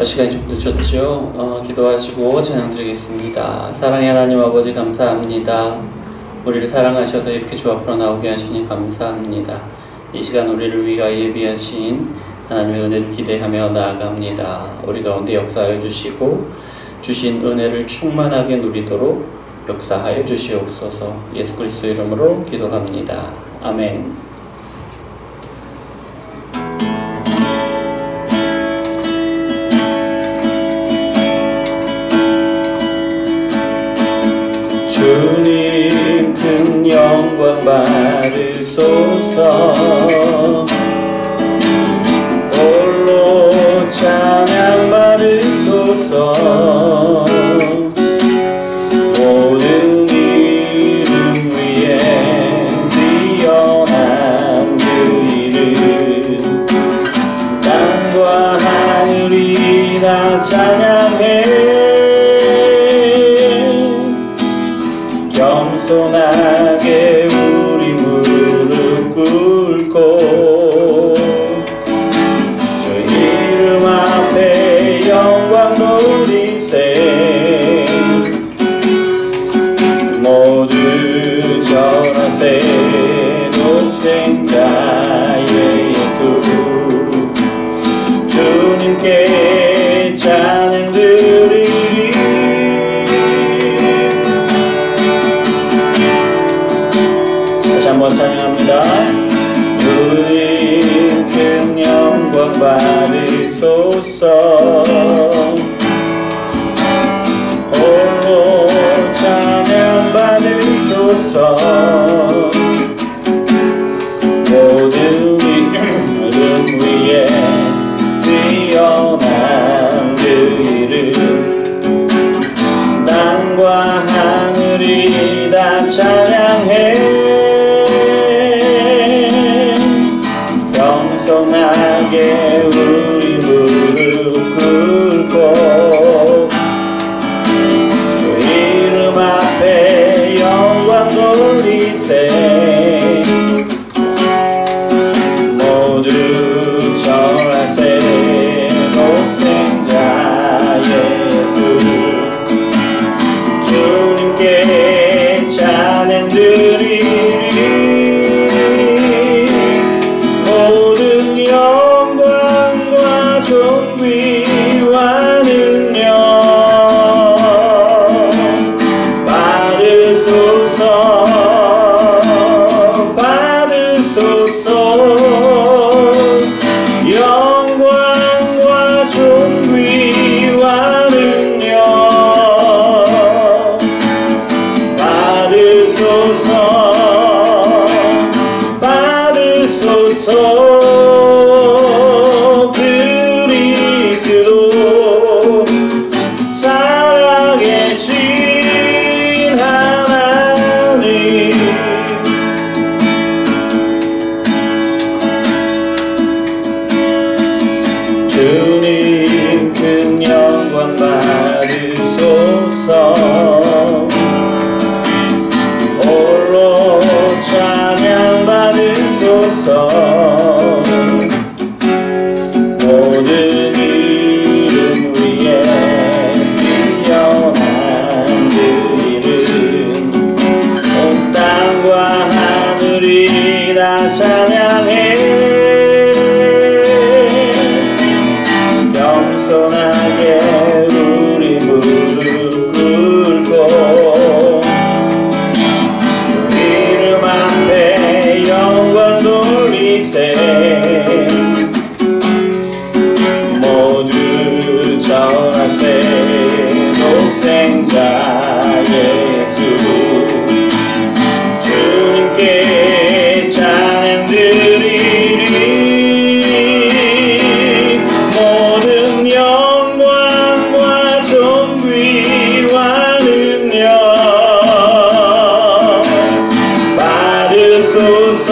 시간이 좀 늦었죠. 기도하시고 찬양 드리겠습니다. 사랑의 하나님 아버지 감사합니다. 우리를 사랑하셔서 이렇게 주 앞으로 나오게 하시니 감사합니다. 이 시간 우리를 위하여 예비하신 하나님의 은혜를 기대하며 나아갑니다. 우리 가운데 역사하여 주시고 주신 은혜를 충만하게 누리도록 역사하여 주시옵소서. 예수 그리스도 이름으로 기도합니다. 아멘. 주님 큰 영광 받으소서. 홀로 찬양 받으소서. 모든 이름 위에 뛰어난 그 이름, 땅과 하늘이 다 찬양해. 겸손하게 우리 무릎 꿇고 주 이름 앞에 영광 돌리세. 모두 전하세. 독생자의 예수 주님께 찬양 드리리. 한번 찬양합니다. 주님 큰 영광 받으소서. 홀로 찬양 받으소서. 모든 이름 위에 뛰어난 그 이름, 땅과 하늘이 다 찬양해. 겸손하게 우리 무릎 꿇고 주 이름 앞에 영광 돌리세. 모두 절하세. 독생자 예수 주님께 찬양 드리리. 존귀와 능력 받으소서. 받으소서. 영광과 존귀와 능력 받으소서. 받으소서. 살아계신 하나님, 주님 큰 영광 받으소서. 홀로 찬양 받으소서. 모든 이름 위에 뛰어난 그 이름, 온 땅과 하늘이 다 찬양해. 겸손하게 우리 무릎 꿇고 주 이름 앞에 영광 돌리세. 모두 전하세. 독생자 예수 주님께 찬양 드리리. 모든 영광과 존귀와 능력 받으소서.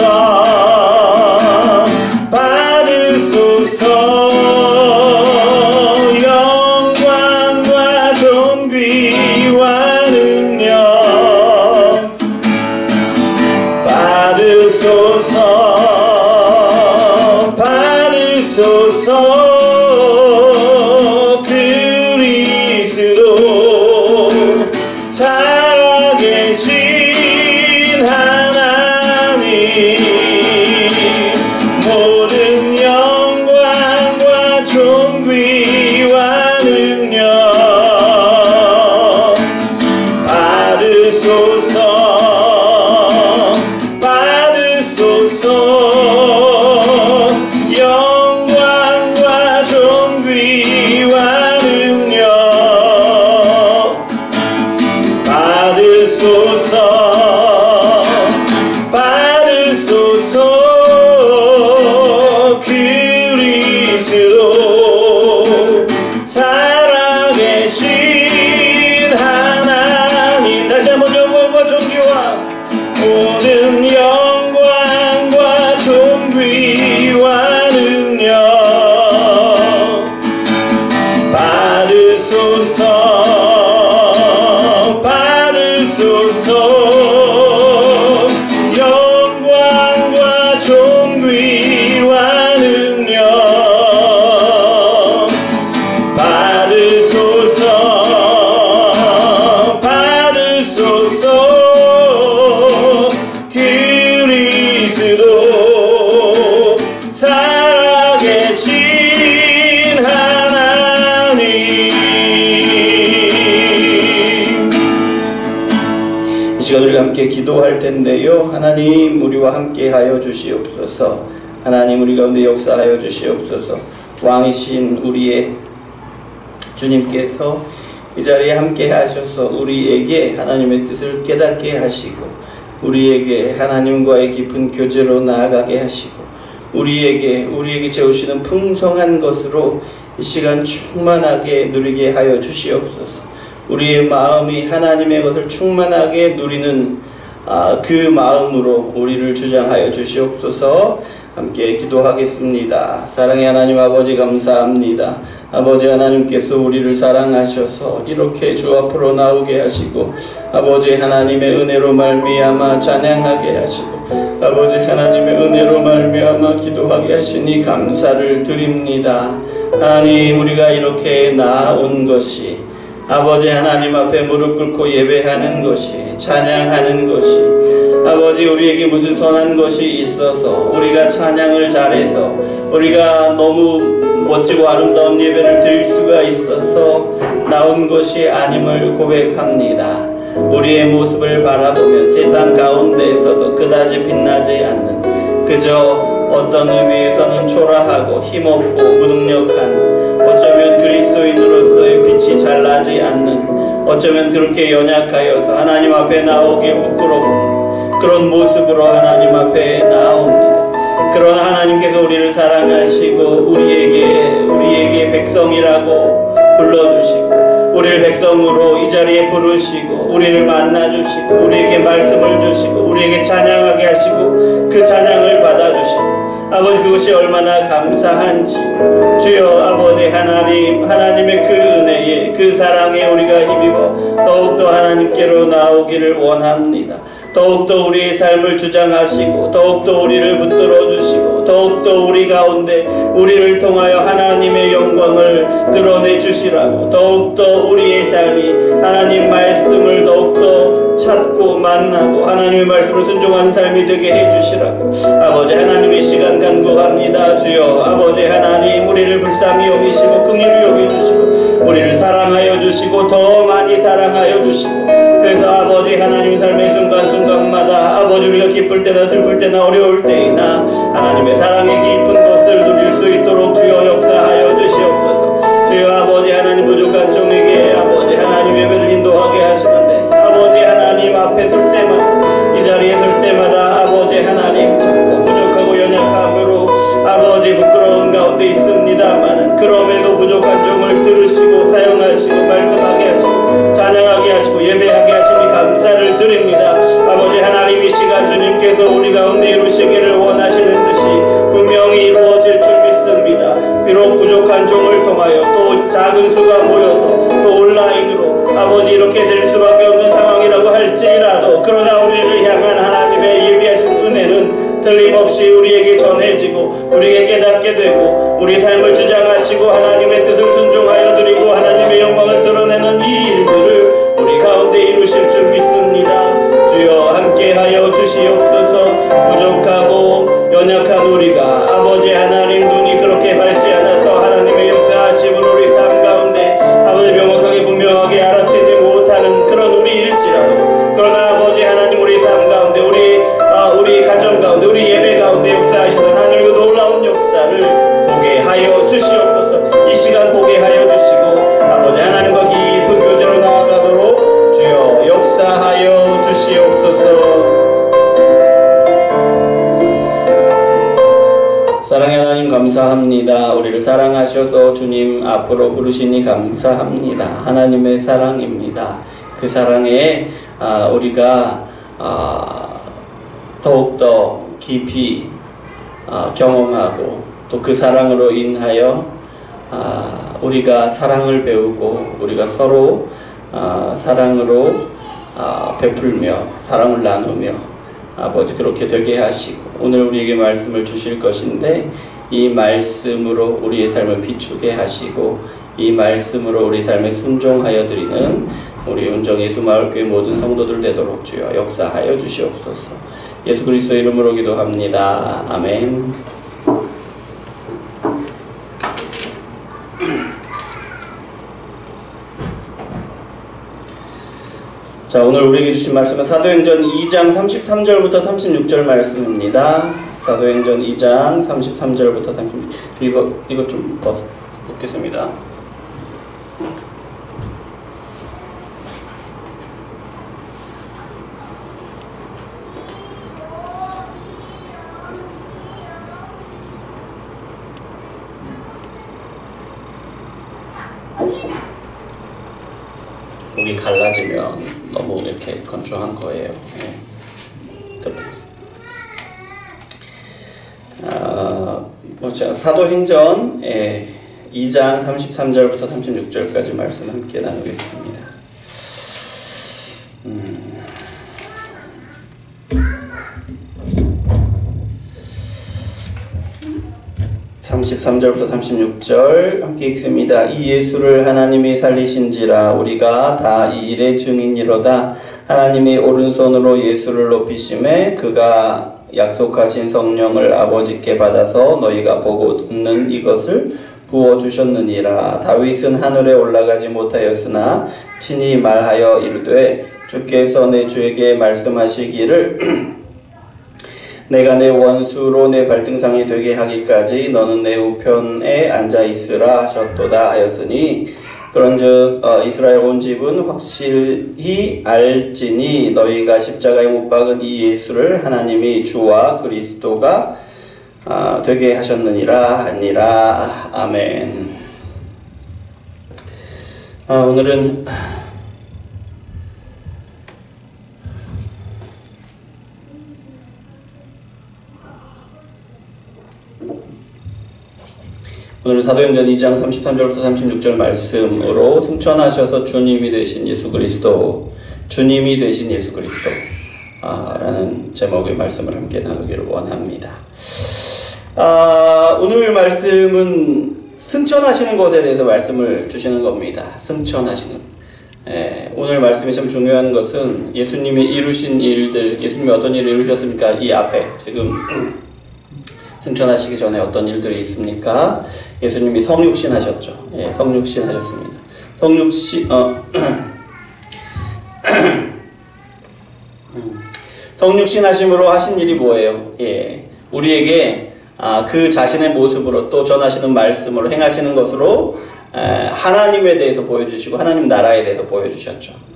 받으소서. 영광과 존귀와 시간 우리가 함께 기도할 텐데요. 하나님 우리와 함께 하여 주시옵소서. 하나님 우리 가운데 역사하여 주시옵소서. 왕이신 우리의 주님께서 이 자리에 함께 하셔서 우리에게 하나님의 뜻을 깨닫게 하시고 우리에게 하나님과의 깊은 교제로 나아가게 하시고 우리에게 채우시는 풍성한 것으로 이 시간 충만하게 누리게 하여 주시옵소서. 우리의 마음이 하나님의 것을 충만하게 누리는 그 마음으로 우리를 주장하여 주시옵소서. 함께 기도하겠습니다. 사랑의 하나님 아버지 감사합니다. 아버지 하나님께서 우리를 사랑하셔서 이렇게 주 앞으로 나오게 하시고 아버지 하나님의 은혜로 말미암아 찬양하게 하시고 아버지 하나님의 은혜로 말미암아 기도하게 하시니 감사를 드립니다. 하나님 우리가 이렇게 나온 것이 아버지 하나님 앞에 무릎 꿇고 예배하는 것이 찬양하는 것이 아버지 우리에게 무슨 선한 것이 있어서 우리가 찬양을 잘해서 우리가 너무 멋지고 아름다운 예배를 드릴 수가 있어서 나온 것이 아님을 고백합니다. 우리의 모습을 바라보면 세상 가운데에서도 그다지 빛나지 않는 그저 어떤 의미에서는 초라하고 힘없고 무능력한 어쩌면 그리스도인으로서의 빛이 잘 나지 않는 어쩌면 그렇게 연약하여서 하나님 앞에 나오기 부끄러운 그런 모습으로 하나님 앞에 나옵니다. 그러나 하나님께서 우리를 사랑하시고 우리에게 백성이라고 불러주시고 우리를 백성으로 이 자리에 부르시고 우리를 만나주시고 우리에게 말씀을 주시고 우리에게 찬양하게 하시고 그 찬양을 받아주시고 아버지 그것이 얼마나 감사한지 주여 아버지 하나님의 그 은혜에 그 사랑에 우리가 힘입어 더욱더 하나님께로 나오기를 원합니다. 더욱더 우리의 삶을 주장하시고 더욱더 우리를 붙들어 주시고 더욱더 우리 가운데 우리를 통하여 하나님의 영광을 드러내 주시라고 더욱더 우리의 삶이 하나님 말씀을 더욱더 찾고 만나고 하나님의 말씀을 순종하는 삶이 되게 해주시라고 아버지 하나님의 시간 간구합니다. 주여 아버지 하나님 우리를 불쌍히 여기시고 긍휼히 여겨주시고 우리를 사랑하여 주시고 더 많이 사랑하여 주시고 그래서 아버지 하나님 삶의 순간순간마다 아버지 우리가 기쁠 때나 슬플 때나 어려울 때이나 하나님의 사랑의 깊은 것을 누릴 수 있도록 주여 역사하여 주시옵소서. 주여 아버지 하나님 부족한 종에게 아버지 하나님 예배를 인도하게 하시는데 아버지 하나님 앞에 설 때마다 이 자리에 설 때마다 아버지 하나님 작고 부족하고 연약함으로 아버지 부끄러운 가운데 있습니다마는 그럼에도 부족한 종을 들으시고 사용하시고 말씀하게 하시고 찬양하게 하시고 예배하게 하시니 감사를 드립니다. 아버지 하나님 이 시간 주님께서 우리 가운데 이루시기를 원하시는 뜻이 분명히 이루어질 줄 믿습니다. 비록 부족한 종을 통하여 또 작은 수가 모여서 또 온라인으로 아버지 이렇게 될 수밖에 없는 상황이라고 할지라도 그러나 우리를 향한 하나님의 예비하신 은혜는 틀림없이 우리에게 전해지고 우리에게 깨닫게 되고 우리 삶을 주장하시고 하나님의 뜻을 순종하여 드리고 하나님의 영광을 드러내는 이 일들을 우리 가운데 이루실 줄 믿습니다. 주여 함께하여 주시옵소서. 부족하고 연약한 우리가 아버지 하나님 눈이 그렇게 밝지 않아서 하나님의 역사하심을 우리 삶 가운데 아버지 명확하게 분명하게 알아채지 못하는 그런 우리일지라도 그러나 아버지 하나님 우리 삶 가운데 우리 가정 가운데 우리 예배 가운데 역사하시는 하나님의 그 놀라운 역사를 보게 하여 주시옵소서. 이 시간 보게 하여 주시고 아버지 하나님과 깊은 교제로 나아가도록 주여 역사하여 주시옵소서. 사랑의 하나님 감사합니다. 우리를 사랑하셔서 주님 앞으로 부르시니 감사합니다. 하나님의 사랑입니다. 그 사랑에 우리가 더욱더 깊이 경험하고 또 그 사랑으로 인하여 우리가 사랑을 배우고 우리가 서로 사랑으로 베풀며 사랑을 나누며 아버지 그렇게 되게 하시고 오늘 우리에게 말씀을 주실 것인데 이 말씀으로 우리의 삶을 비추게 하시고 이 말씀으로 우리 삶에 순종하여 드리는 우리 운정예수마을교회 모든 성도들 되도록 주여 역사하여 주시옵소서. 예수 그리스도 이름으로 기도합니다. 아멘. 자, 오늘 우리에게 주신 말씀은 사도행전 2장 33절부터 36절 말씀입니다. 사도행전 2장 33절부터 36절. 이거 좀 보겠습니다. 목이 갈라지면 너무 이렇게 건조한 거예요. 사도행전 2장 33절부터 36절까지 말씀 함께 나누겠습니다. 33절부터 36절 함께 읽습니다. 이 예수를 하나님이 살리신지라 우리가 다 이 일의 증인이로다. 하나님이 오른손으로 예수를 높이심에 그가 약속하신 성령을 아버지께 받아서 너희가 보고 듣는 이것을 부어주셨느니라. 다윗은 하늘에 올라가지 못하였으나 친히 말하여 이르되 주께서 내 주에게 말씀하시기를 내가 내 원수로 내 발등상이 되게 하기까지 너는 내 우편에 앉아있으라 하셨도다 하였으니 그런즉 이스라엘 온 집은 확실히 알지니 너희가 십자가에 못 박은 이 예수를 하나님이 주와 그리스도가 되게 하셨느니라 하니라. 아멘. 오늘은 사도행전 2장 33절부터 36절 말씀으로 승천하셔서 주님이 되신 예수 그리스도, 주님이 되신 예수 그리스도 라는 제목의 말씀을 함께 나누기를 원합니다. 오늘 말씀은 승천하시는 것에 대해서 말씀을 주시는 겁니다. 승천하시는. 오늘 말씀이 참 중요한 것은 예수님이 이루신 일들, 예수님이 어떤 일을 이루셨습니까? 이 앞에 지금 승천하시기 전에 어떤 일들이 있습니까? 예수님이 성육신 하셨죠. 성육신 하셨습니다. 성육신 하심으로 하신 일이 뭐예요? 우리에게 그 자신의 모습으로 또 전하시는 말씀으로 행하시는 것으로 하나님에 대해서 보여주시고 하나님 나라에 대해서 보여주셨죠.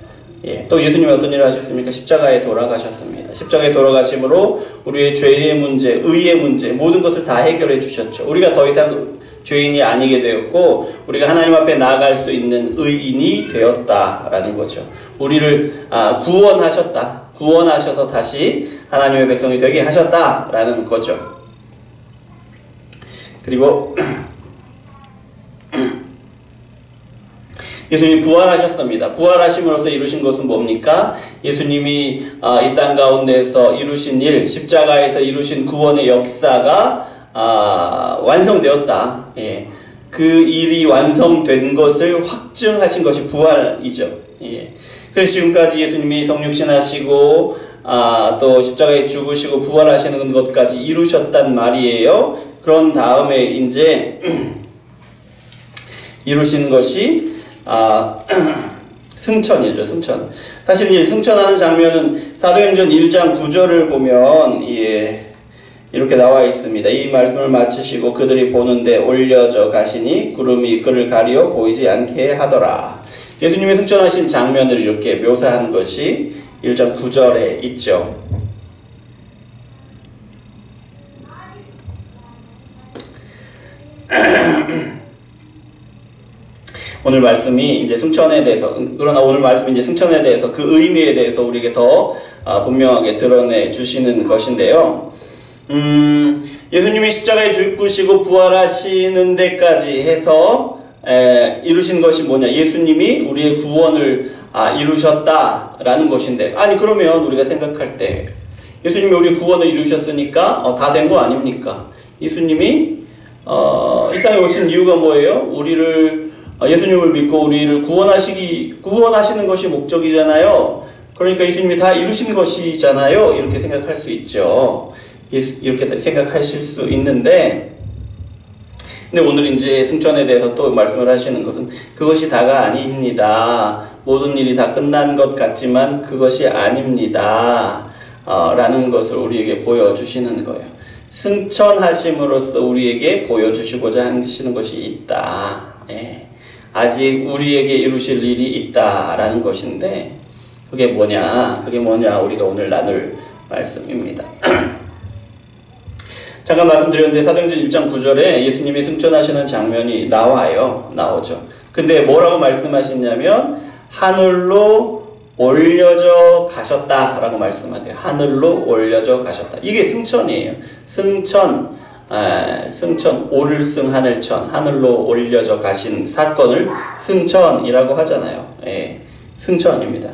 또 예수님이 어떤 일을 하셨습니까? 십자가에 돌아가셨습니다. 십자가에 돌아가심으로 우리의 죄의 문제, 의의 문제, 모든 것을 다 해결해 주셨죠. 우리가 더 이상 죄인이 아니게 되었고 우리가 하나님 앞에 나아갈 수 있는 의인이 되었다라는 거죠. 우리를 구원하셨다. 구원하셔서 다시 하나님의 백성이 되게 하셨다라는 거죠. 그리고 예수님이 부활하셨습니다. 부활하심으로써 이루신 것은 뭡니까? 예수님이 이 땅 가운데서 이루신 일, 십자가에서 이루신 구원의 역사가 완성되었다. 그 일이 완성된 것을 확증하신 것이 부활이죠. 그래서 지금까지 예수님이 성육신하시고 또 십자가에 죽으시고 부활하시는 것까지 이루셨단 말이에요. 그런 다음에 이제 이루신 것이 승천이죠. 승천. 사실 이 승천하는 장면은 사도행전 1장 9절을 보면 이렇게 나와 있습니다. 이 말씀을 마치시고 그들이 보는데 올려져 가시니 구름이 그를 가리어 보이지 않게 하더라. 예수님이 승천하신 장면을 이렇게 묘사하는 것이 1장 9절에 있죠. 오늘 말씀이 이제 승천에 대해서, 그러나 오늘 말씀이 이제 승천에 대해서 그 의미에 대해서 우리에게 더 분명하게 드러내 주시는 것인데요. 예수님이 십자가에 죽으시고 부활하시는 데까지 해서 이루신 것이 뭐냐? 예수님이 우리의 구원을 이루셨다라는 것인데, 아니 그러면 우리가 생각할 때 예수님이 우리의 구원을 이루셨으니까 다 된 거 아닙니까? 예수님이 이 땅에 오신 이유가 뭐예요? 우리를 예수님을 믿고 우리를 구원하시는 것이 목적이잖아요. 그러니까 예수님이 다 이루신 것이잖아요. 이렇게 생각할 수 있죠. 이렇게 생각하실 수 있는데, 근데 오늘 이제 승천에 대해서 또 말씀을 하시는 것은 그것이 다가 아닙니다. 모든 일이 다 끝난 것 같지만 그것이 아닙니다. 라는 것을 우리에게 보여주시는 거예요. 승천하심으로써 우리에게 보여주시고자 하시는 것이 있다. 예. 아직 우리에게 이루실 일이 있다라는 것인데 그게 뭐냐 우리가 오늘 나눌 말씀입니다. 잠깐 말씀드렸는데 사도행전 1장 9절에 예수님이 승천하시는 장면이 나오죠. 근데 뭐라고 말씀하시냐면 하늘로 올려져 가셨다라고 말씀하세요. 하늘로 올려져 가셨다. 이게 승천이에요. 승천, 오를승 하늘천, 하늘로 올려져 가신 사건을 승천이라고 하잖아요. 예, 승천입니다.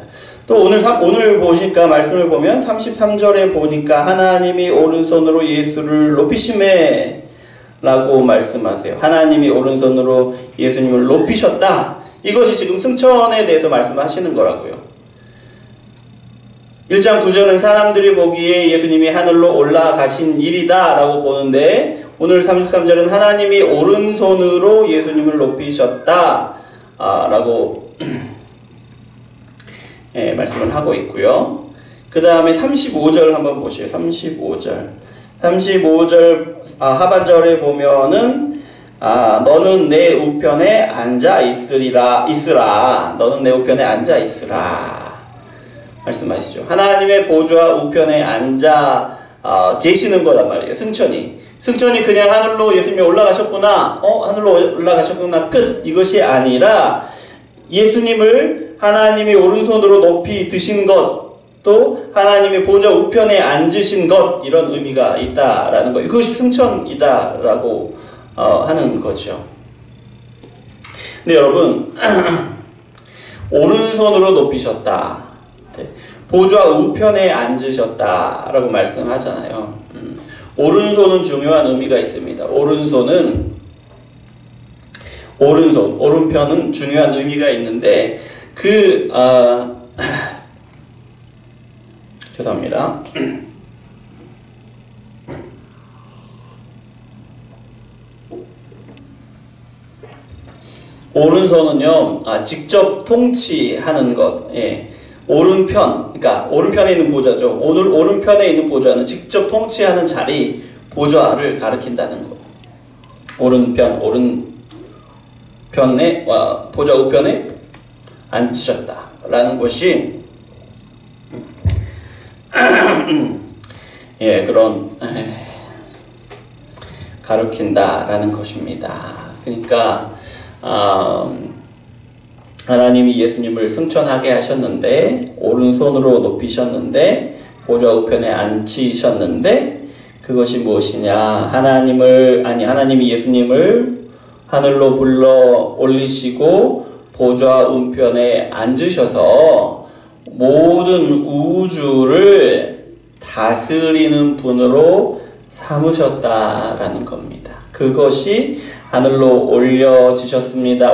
또 오늘 보니까 말씀을 보면 33절에 보니까 하나님이 오른손으로 예수를 높이심에 라고 말씀하세요. 하나님이 오른손으로 예수님을 높이셨다. 이것이 지금 승천에 대해서 말씀하시는 거라고요. 1장 9절은 사람들이 보기에 예수님이 하늘로 올라가신 일이다 라고 보는데 오늘 33절은 하나님이 오른손으로 예수님을 높이셨다 라고 예, 말씀을 하고 있고요. 그 다음에 35절 한번 보시죠. 35절 하반절에 보면은 너는 내 우편에 앉아 있으라. 너는 내 우편에 앉아 있으라. 말씀하시죠. 하나님의 보좌 우편에 앉아 계시는 거란 말이에요. 승천이 그냥 하늘로 예수님이 올라가셨구나. 하늘로 올라가셨구나. 끝. 이것이 아니라 예수님을 하나님이 오른손으로 높이 드신 것, 또 하나님의 보좌 우편에 앉으신 것, 이런 의미가 있다라는 거예요. 그것이 승천이다라고 하는 거죠. 근데 여러분 오른손으로 높이셨다. 보좌 우편에 앉으셨다라고 말씀하잖아요. 오른손은 중요한 의미가 있습니다. 오른편은 중요한 의미가 있는데 죄송합니다. 오른손은요, 직접 통치하는 것. 예. 오른편, 그러니까 오른편에 있는 보좌죠. 오른편에 있는 보좌는 직접 통치하는 자리, 보좌를 가리킨다는 거. 오른편에 보좌 우편에 앉으셨다라는 것이 예, 그런 가리킨다라는 것입니다. 그러니까 하나님이 예수님을 승천하게 하셨는데 오른손으로 높이셨는데 보좌 우편에 앉히셨는데 그것이 무엇이냐? 하나님이 예수님을 하늘로 불러 올리시고 보좌 우편에 앉으셔서 모든 우주를 다스리는 분으로 삼으셨다라는 겁니다. 그것이 하늘로 올려가셨습니다.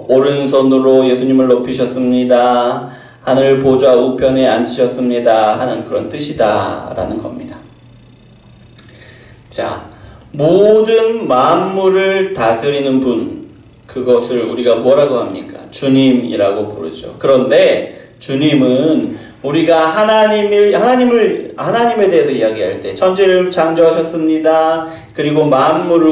오른손으로 예수님을 높이셨습니다. 하늘 보좌 우편에 앉으셨습니다. 하는 그런 뜻이다라는 겁니다. 자, 모든 만물을 다스리는 분, 그것을 우리가 뭐라고 합니까? 주님이라고 부르죠. 그런데 주님은 우리가 하나님에 대해서 이야기할 때 천지를 창조하셨습니다. 그리고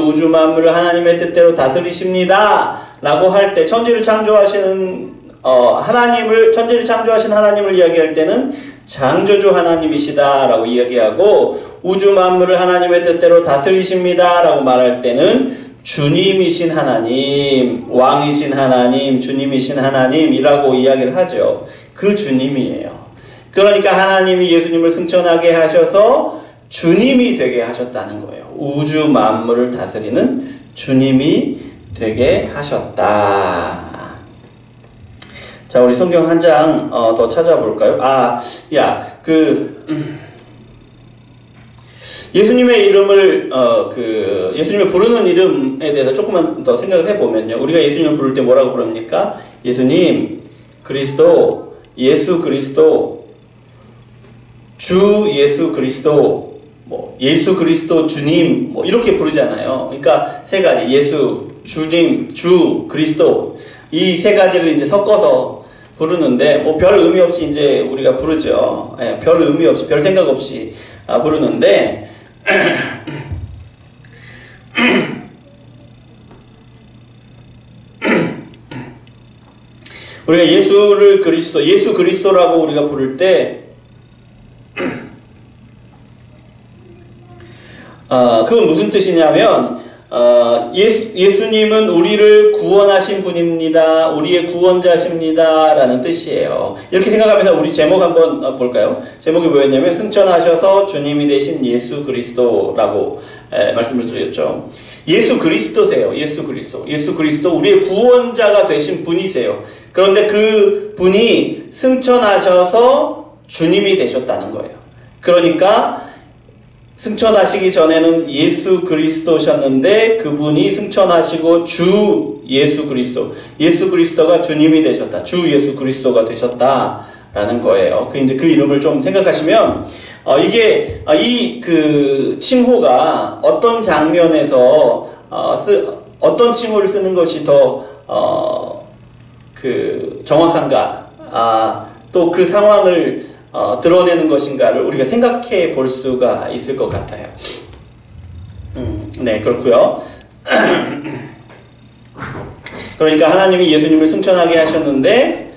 우주 만물을 하나님의 뜻대로 다스리십니다. 라고 할 때 천지를 창조하신 하나님을 이야기할 때는 창조주 하나님이시다 라고 이야기하고 우주 만물을 하나님의 뜻대로 다스리십니다 라고 말할 때는 주님이신 하나님, 왕이신 하나님, 주님이신 하나님이라고 이야기를 하죠. 그 주님이에요. 그러니까 하나님이 예수님을 승천하게 하셔서 주님이 되게 하셨다는 거예요. 우주 만물을 다스리는 주님이 되게 하셨다. 자, 우리 성경 한 장 더 찾아볼까요? 예수님의 이름을 예수님을 부르는 이름에 대해서 조금만 더 생각을 해보면요. 우리가 예수님을 부를 때 뭐라고 부릅니까? 예수님, 그리스도, 예수 그리스도, 주 예수 그리스도, 예수 그리스도 주님, 이렇게 부르잖아요. 그러니까 세 가지. 예수, 주님, 주, 그리스도. 이 세 가지를 이제 섞어서 부르는데 뭐 별 의미 없이 이제 우리가 부르죠. 예, 별 의미 없이 별 생각 없이 부르는데 우리가 예수 그리스도라고 우리가 부를 때 그건 무슨 뜻이냐면 예수님은 우리를 구원하신 분입니다. 우리의 구원자십니다. 라는 뜻이에요. 이렇게 생각하면서 우리 제목 한번 볼까요? 제목이 뭐였냐면 승천하셔서 주님이 되신 예수 그리스도라고 말씀을 드렸죠. 예수 그리스도세요. 예수 그리스도 우리의 구원자가 되신 분이세요. 그런데 그 분이 승천하셔서 주님이 되셨다는 거예요. 그러니까 승천하시기 전에는 예수 그리스도셨는데 그분이 승천하시고 주 예수 그리스도가 주님이 되셨다. 주 예수 그리스도가 되셨다라는 거예요. 이제 그 이름을 좀 생각하시면 이게 이 그 칭호가 어떤 장면에서 어떤 칭호를 쓰는 것이 더 정확한가? 또 그 상황을 드러내는 것인가를 우리가 생각해 볼 수가 있을 것 같아요. 네, 그렇고요. 그러니까 하나님이 예수님을 승천하게 하셨는데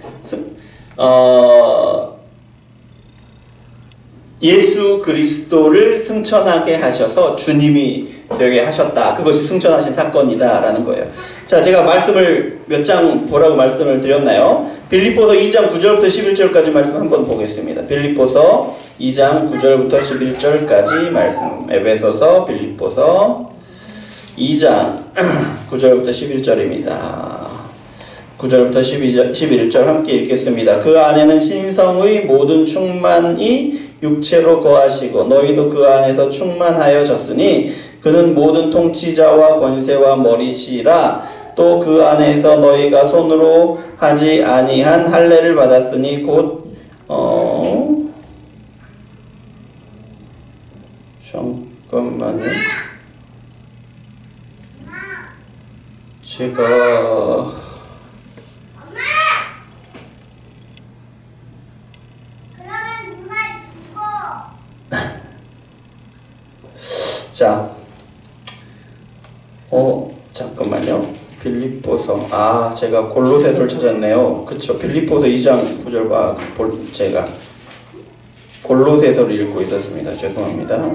예수 그리스도를 승천하게 하셔서 주님이 되게 하셨다. 그것이 승천하신 사건이다 라는 거예요. 자, 제가 말씀을 몇 장 보라고 말씀을 드렸나요? 빌립보서 2장 9절부터 11절까지 말씀 한번 보겠습니다. 빌립보서 2장 9절부터 11절까지 말씀. 에베소서, 빌립보서 2장 9절부터 11절입니다. 9절부터 11절 함께 읽겠습니다. 그 안에는 신성의 모든 충만이 육체로 거하시고 너희도 그 안에서 충만하여졌으니 그는 모든 통치자와 권세와 머리시라. 또 그 안에서 너희가 손으로 하지 아니한 할례를 받았으니 곧 잠깐만요. 제가 자, 잠깐만요. 빌립보서, 제가 골로새서를 찾았네요. 그쵸. 빌립보서 2장 9절, 제가 골로새서를 읽고 있었습니다. 죄송합니다.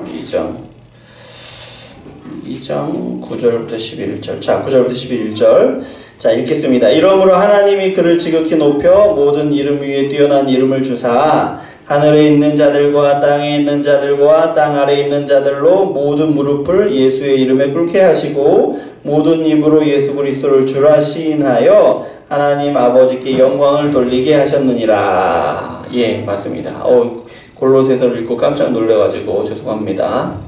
2장 9절부터 11절. 자, 9절부터 11절. 자, 읽겠습니다. 이러므로 하나님이 그를 지극히 높여 모든 이름 위에 뛰어난 이름을 주사 하늘에 있는 자들과 땅에 있는 자들과 땅 아래에 있는 자들로 모든 무릎을 예수의 이름에 꿇게 하시고 모든 입으로 예수 그리스도를 주라 시인하여 하나님 아버지께 영광을 돌리게 하셨느니라. 예, 맞습니다. 골로새서를 읽고 깜짝 놀라가지고 죄송합니다.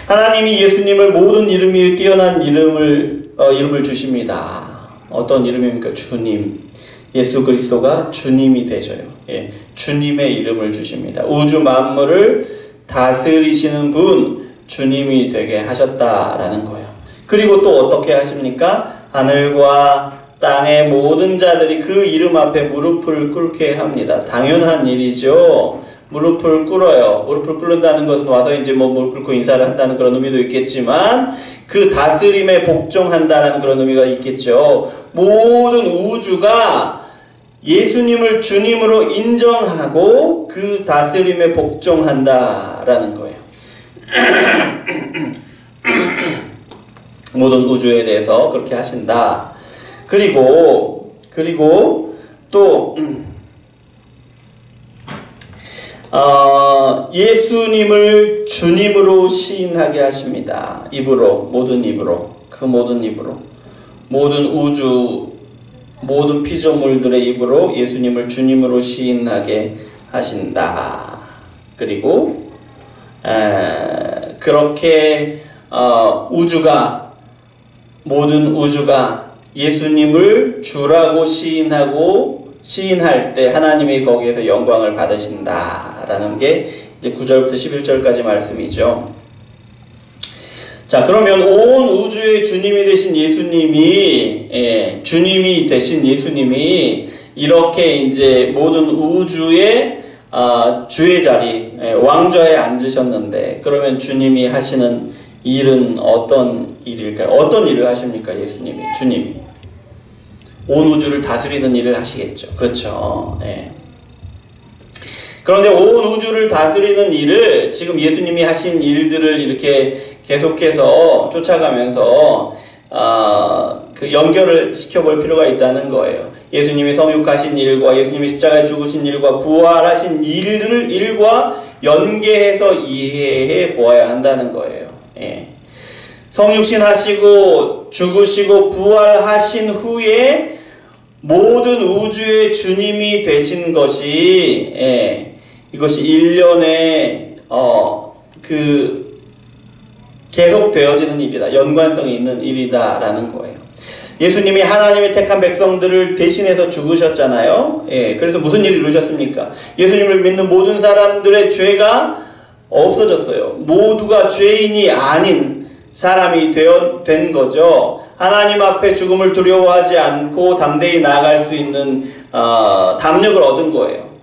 하나님이 예수님을 모든 이름 위에 뛰어난 이름을 주십니다. 어떤 이름입니까? 주님. 예수 그리스도가 주님이 되셔요. 예, 주님의 이름을 주십니다. 우주 만물을 다스리시는 분, 주님이 되게 하셨다라는 거예요. 그리고 또 어떻게 하십니까? 하늘과 땅의 모든 자들이 그 이름 앞에 무릎을 꿇게 합니다. 당연한 일이죠. 무릎을 꿇어요. 무릎을 꿇는다는 것은 와서 이제 무릎 꿇고 인사를 한다는 그런 의미도 있겠지만 그 다스림에 복종한다라는 그런 의미가 있겠죠. 모든 우주가 예수님을 주님으로 인정하고 그 다스림에 복종한다라는 거예요. 모든 우주에 대해서 그렇게 하신다. 그리고 또 예수님을 주님으로 시인하게 하십니다. 입으로, 모든 입으로, 그 모든 입으로, 모든 우주, 모든 피조물들의 입으로 예수님을 주님으로 시인하게 하신다. 그리고 그렇게 모든 우주가 예수님을 주라고 시인할 때 하나님이 거기에서 영광을 받으신다라는 게 이제 9절부터 11절까지 말씀이죠. 자, 그러면 온 우주의 주님이 되신 예수님이, 주님이 되신 예수님이 이렇게 이제 모든 우주의 주의 자리, 왕좌에 앉으셨는데, 그러면 주님이 하시는 일은 어떤 일일까요? 어떤 일을 하십니까? 예수님이, 주님이. 온 우주를 다스리는 일을 하시겠죠. 그렇죠. 그런데 온 우주를 다스리는 일을 지금 예수님이 하신 일들을 이렇게 계속해서 쫓아가면서 그 연결을 시켜볼 필요가 있다는 거예요. 예수님이 성육하신 일과 예수님이 십자가에 죽으신 일과 부활하신 일과 연계해서 이해해 보아야 한다는 거예요. 성육신 하시고 죽으시고 부활하신 후에 모든 우주의 주님이 되신 것이 이것이 일련의 계속되어지는 일이다. 연관성이 있는 일이다라는 거예요. 예수님이 하나님의 택한 백성들을 대신해서 죽으셨잖아요. 그래서 무슨 일을 이루셨습니까? 예수님을 믿는 모든 사람들의 죄가 없어졌어요. 모두가 죄인이 아닌 사람이 된 거죠. 하나님 앞에 죽음을 두려워하지 않고 담대히 나아갈 수 있는 담력을 얻은 거예요.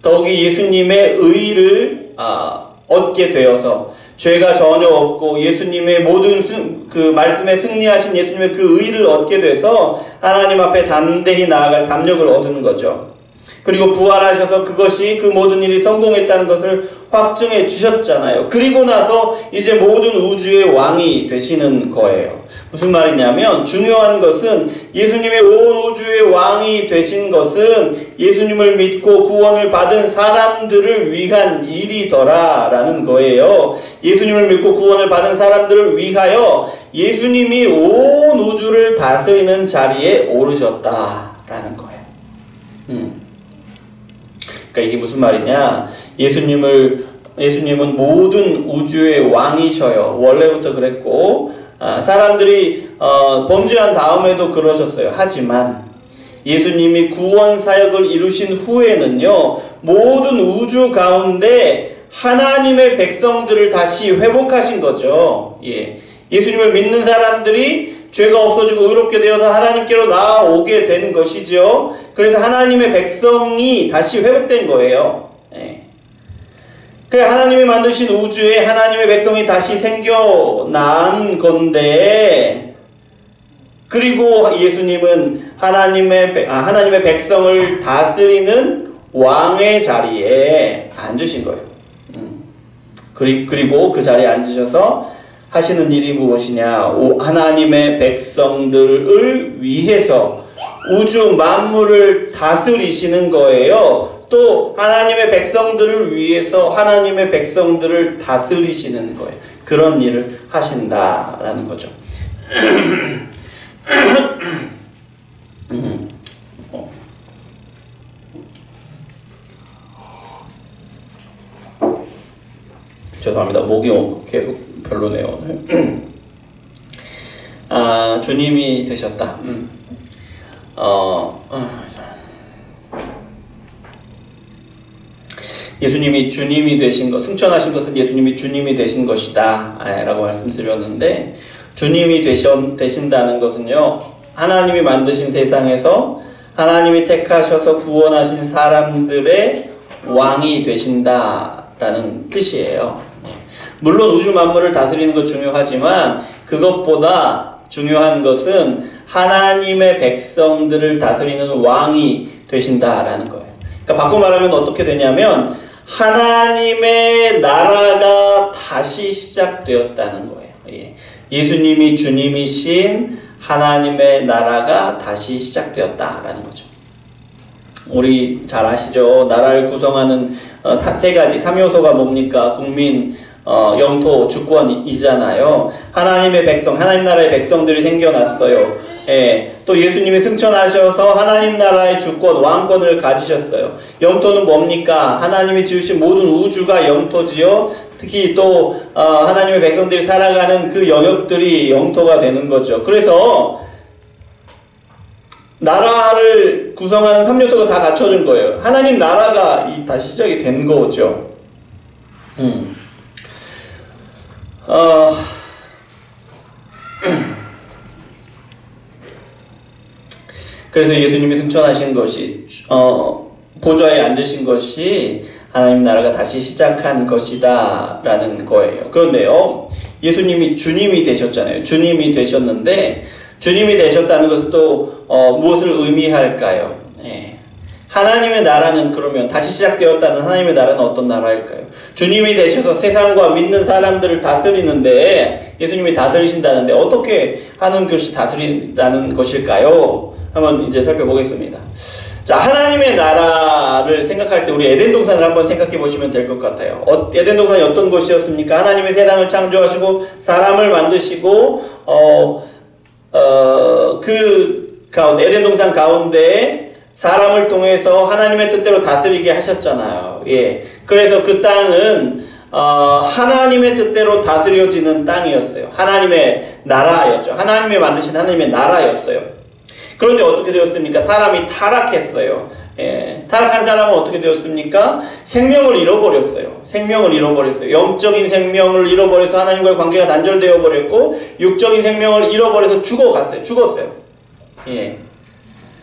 더욱이 예수님의 의를 얻게 되어서 죄가 전혀 없고 예수님의 모든 그 말씀에 승리하신 예수님의 그 의를 얻게 돼서 하나님 앞에 담대히 나아갈 담력을 얻은 거죠. 그리고 부활하셔서 그것이 그 모든 일이 성공했다는 것을 확증해 주셨잖아요. 그리고 나서 이제 모든 우주의 왕이 되시는 거예요. 무슨 말이냐면 중요한 것은 예수님의 온 우주의 왕이 되신 것은 예수님을 믿고 구원을 받은 사람들을 위한 일이더라라는 거예요. 예수님을 믿고 구원을 받은 사람들을 위하여 예수님이 온 우주를 다스리는 자리에 오르셨다라는 거예요. 그러니까 이게 무슨 말이냐? 예수님은 모든 우주의 왕이셔요. 원래부터 그랬고 사람들이 범죄한 다음에도 그러셨어요. 하지만 예수님이 구원 사역을 이루신 후에는요, 모든 우주 가운데 하나님의 백성들을 다시 회복하신 거죠. 예수님을 믿는 사람들이 죄가 없어지고 의롭게 되어서 하나님께로 나아오게 된 것이죠. 그래서 하나님의 백성이 다시 회복된 거예요. 그래, 하나님이 만드신 우주에 하나님의 백성이 다시 생겨난 건데, 그리고 예수님은 하나님의 백성을 다스리는 왕의 자리에 앉으신 거예요. 그리고 그 자리에 앉으셔서 하시는 일이 무엇이냐? 하나님의 백성들을 위해서 우주 만물을 다스리시는 거예요. 또 하나님의 백성들을 위해서 하나님의 백성들을 다스리시는 거예요. 그런 일을 하신다라는 거죠. 죄송합니다. 목이 계속 별로네요. 주님이 되셨다. 예수님이 주님이 되신 것, 승천하신 것은 예수님이 주님이 되신 것이다 라고 말씀드렸는데, 주님이 되신다는 것은요, 하나님이 만드신 세상에서 하나님이 택하셔서 구원하신 사람들의 왕이 되신다라는 뜻이에요. 물론 우주 만물을 다스리는 것 중요하지만 그것보다 중요한 것은 하나님의 백성들을 다스리는 왕이 되신다라는 거예요. 그러니까 바꿔 말하면 어떻게 되냐면 하나님의 나라가 다시 시작되었다는 거예요. 예수님이 주님이신 하나님의 나라가 다시 시작되었다라는 거죠. 우리 잘 아시죠? 나라를 구성하는 세 가지, 3요소가 뭡니까? 국민, 영토, 주권이잖아요. 하나님의 백성, 하나님 나라의 백성들이 생겨났어요. 또 예수님이 승천하셔서 하나님 나라의 주권, 왕권을 가지셨어요. 영토는 뭡니까? 하나님이 지으신 모든 우주가 영토지요. 특히 또 하나님의 백성들이 살아가는 그 영역들이 영토가 되는 거죠. 그래서 나라를 구성하는 3요소가 다 갖춰진 거예요. 하나님 나라가 다시 시작이 된 거죠. 그래서 예수님이 승천하신 것이 보좌에 앉으신 것이 하나님 나라가 다시 시작한 것이다 라는 거예요. 그런데요, 예수님이 주님이 되셨잖아요. 주님이 되셨는데 주님이 되셨다는 것은 또 무엇을 의미할까요? 하나님의 나라는 그러면 다시 시작되었다는 하나님의 나라는 어떤 나라일까요? 주님이 되셔서 세상과 믿는 사람들을 다스리는데, 예수님이 다스리신다는데 어떻게 하는 것이 다스린다는 것일까요? 한번 이제 살펴보겠습니다. 자, 하나님의 나라를 생각할 때 우리 에덴 동산을 한번 생각해 보시면 될 것 같아요. 에덴 동산이 어떤 곳이었습니까? 하나님의 세상을 창조하시고 사람을 만드시고 그 가운데, 에덴 동산 가운데 사람을 통해서 하나님의 뜻대로 다스리게 하셨잖아요. 예. 그래서 그 땅은 하나님의 뜻대로 다스려지는 땅이었어요. 하나님의 나라였죠. 하나님이 만드신 하나님의 나라였어요. 그런데 어떻게 되었습니까? 사람이 타락했어요. 예. 타락한 사람은 어떻게 되었습니까? 생명을 잃어버렸어요. 생명을 잃어버렸어요. 영적인 생명을 잃어버려서 하나님과의 관계가 단절되어 버렸고, 육적인 생명을 잃어버려서 죽었어요. 예.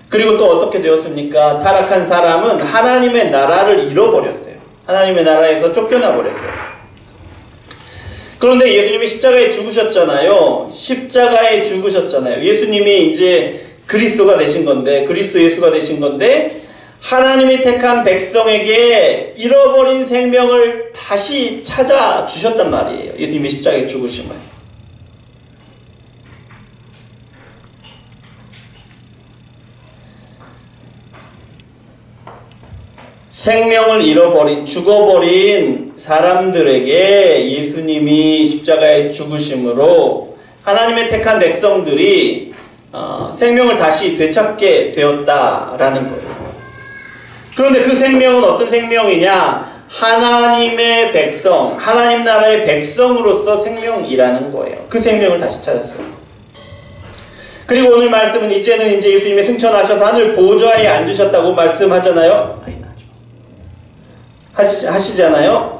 그리고 또 어떻게 되었습니까? 타락한 사람은 하나님의 나라를 잃어버렸어요. 하나님의 나라에서 쫓겨나 버렸어요. 그런데 예수님이 십자가에 죽으셨잖아요. 십자가에 죽으셨잖아요. 예수님이 이제 그리스도가 되신 건데, 그리스도 예수가 되신 건데, 하나님이 택한 백성에게 잃어버린 생명을 다시 찾아주셨단 말이에요. 예수님이 십자가에 죽으신 거예요. 생명을 잃어버린, 죽어버린 사람들에게 예수님이 십자가에 죽으심으로 하나님의 택한 백성들이 생명을 다시 되찾게 되었다라는 거예요. 그런데 그 생명은 어떤 생명이냐? 하나님의 백성, 하나님 나라의 백성으로서 생명이라는 거예요. 그 생명을 다시 찾았어요. 그리고 오늘 말씀은 이제는 예수님이 승천하셔서 하늘 보좌에 앉으셨다고 말씀하잖아요. 하시잖아요.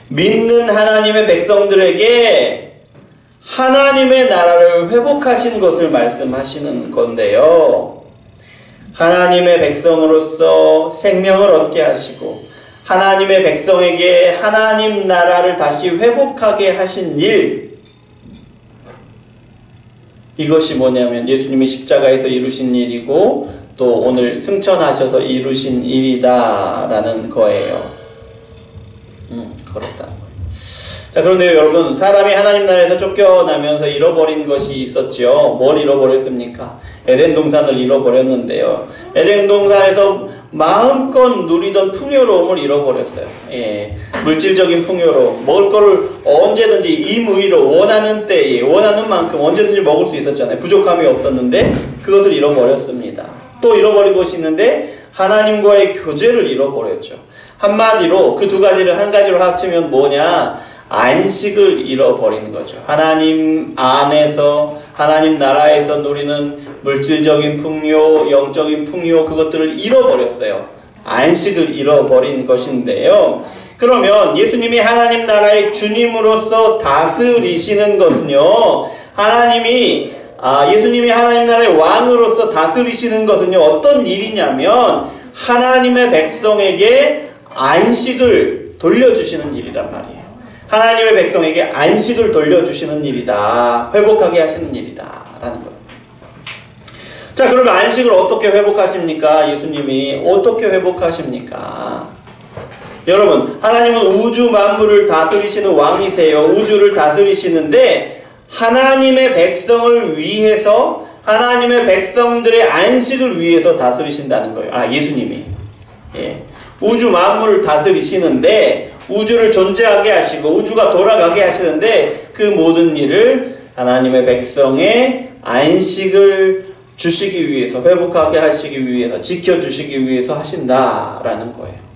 믿는 하나님의 백성들에게 하나님의 나라를 회복하신 것을 말씀하시는 건데요. 하나님의 백성으로서 생명을 얻게 하시고 하나님의 백성에게 하나님 나라를 다시 회복하게 하신 일, 이것이 뭐냐면 예수님이 십자가에서 이루신 일이고 또 오늘 승천하셔서 이루신 일이다라는 거예요. 그렇다. 자, 그런데 여러분, 사람이 하나님 나라에서 쫓겨나면서 잃어버린 것이 있었지요. 뭘 잃어버렸습니까? 에덴 동산을 잃어버렸는데요. 에덴 동산에서 마음껏 누리던 풍요로움을 잃어버렸어요. 예, 물질적인 풍요로움, 먹을 거를 언제든지 임의로 원하는 때에 원하는 만큼 언제든지 먹을 수 있었잖아요. 부족함이 없었는데 그것을 잃어버렸습니다. 또 잃어버린 것이 있는데 하나님과의 교제를 잃어버렸죠. 한마디로 그 두 가지를 한 가지로 합치면 뭐냐? 안식을 잃어버린 거죠. 하나님 안에서, 하나님 나라에서 누리는 물질적인 풍요, 영적인 풍요, 그것들을 잃어버렸어요. 안식을 잃어버린 것인데요. 그러면 예수님이 하나님 나라의 주님으로서 다스리시는 것은요, 예수님이 하나님 나라의 왕으로서 다스리시는 것은요, 어떤 일이냐면 하나님의 백성에게 안식을 돌려주시는 일이란 말이에요. 하나님의 백성에게 안식을 돌려주시는 일이다. 회복하게 하시는 일이다 라는 거예요. 자, 그러면 안식을 어떻게 회복하십니까? 예수님이 어떻게 회복하십니까? 여러분, 하나님은 우주 만물을 다스리시는 왕이세요. 우주를 다스리시는데 하나님의 백성을 위해서, 하나님의 백성들의 안식을 위해서 다스리신다는 거예요. 예수님이. 예. 우주 만물을 다스리시는데, 우주를 존재하게 하시고, 우주가 돌아가게 하시는데, 그 모든 일을 하나님의 백성의 안식을 주시기 위해서, 회복하게 하시기 위해서, 지켜주시기 위해서 하신다라는 거예요.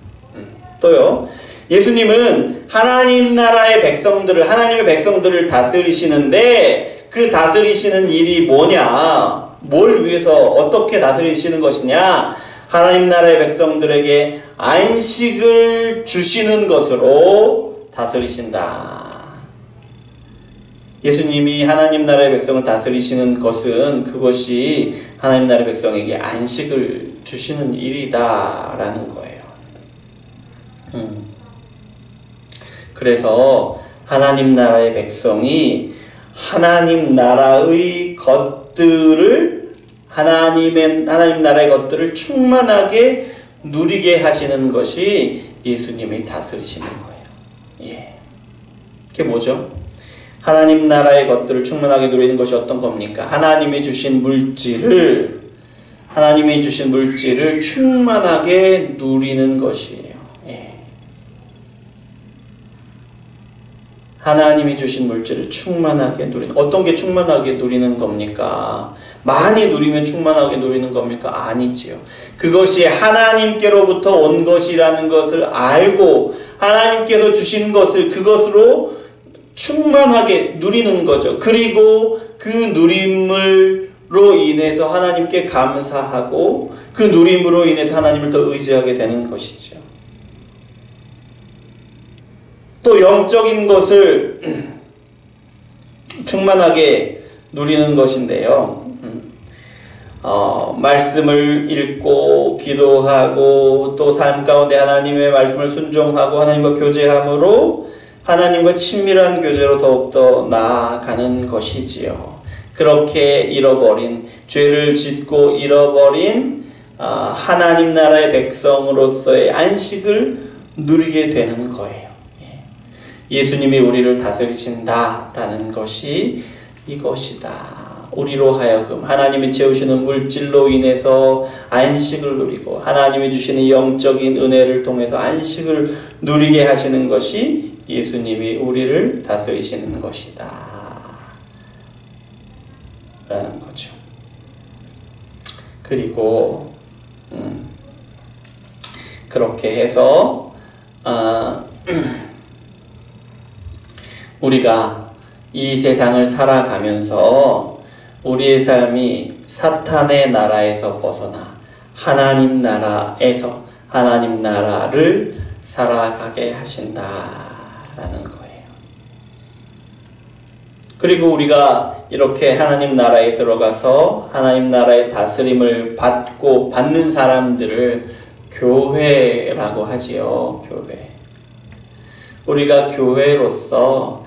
또요. 예수님은 하나님 나라의 백성들을, 하나님의 백성들을 다스리시는데 그 다스리시는 일이 뭐냐? 뭘 위해서 어떻게 다스리시는 것이냐? 하나님 나라의 백성들에게 안식을 주시는 것으로 다스리신다. 예수님이 하나님 나라의 백성을 다스리시는 것은 그것이 하나님 나라의 백성에게 안식을 주시는 일이다라는 거예요. 그래서 하나님 나라의 백성이 하나님 나라의 것들을 하나님 나라의 것들을 충만하게 누리게 하시는 것이 예수님이 다스리시는 거예요. 예. 그게 뭐죠? 하나님 나라의 것들을 충만하게 누리는 것이 어떤 겁니까? 하나님이 주신 물질을 충만하게 누리는 것이에요. 예. 하나님이 주신 물질을 충만하게 누리는, 어떤 게 충만하게 누리는 겁니까? 많이 누리면 충만하게 누리는 겁니까? 아니지요. 그것이 하나님께로부터 온 것이라는 것을 알고 하나님께서 주신 것을 그것으로 충만하게 누리는 거죠. 그리고 그 누림으로 인해서 하나님께 감사하고 그 누림으로 인해서 하나님을 더 의지하게 되는 것이죠. 또 영적인 것을 충만하게 누리는 것인데요. 말씀을 읽고 기도하고 또 삶 가운데 하나님의 말씀을 순종하고 하나님과 교제함으로 하나님과 친밀한 교제로 더욱더 나아가는 것이지요. 그렇게 잃어버린, 죄를 짓고 잃어버린 하나님 나라의 백성으로서의 안식을 누리게 되는 거예요. 예수님이 우리를 다스리신다라는 것이 이것이다. 우리로 하여금 하나님이 채우시는 물질로 인해서 안식을 누리고 하나님이 주시는 영적인 은혜를 통해서 안식을 누리게 하시는 것이 예수님이 우리를 다스리시는 것이다 라는 거죠. 그리고 그렇게 해서 우리가 이 세상을 살아가면서 우리의 삶이 사탄의 나라에서 벗어나 하나님 나라에서 하나님 나라를 살아가게 하신다라는 거예요. 그리고 우리가 이렇게 하나님 나라에 들어가서 하나님 나라의 다스림을 받는 사람들을 교회라고 하지요. 교회. 우리가 교회로서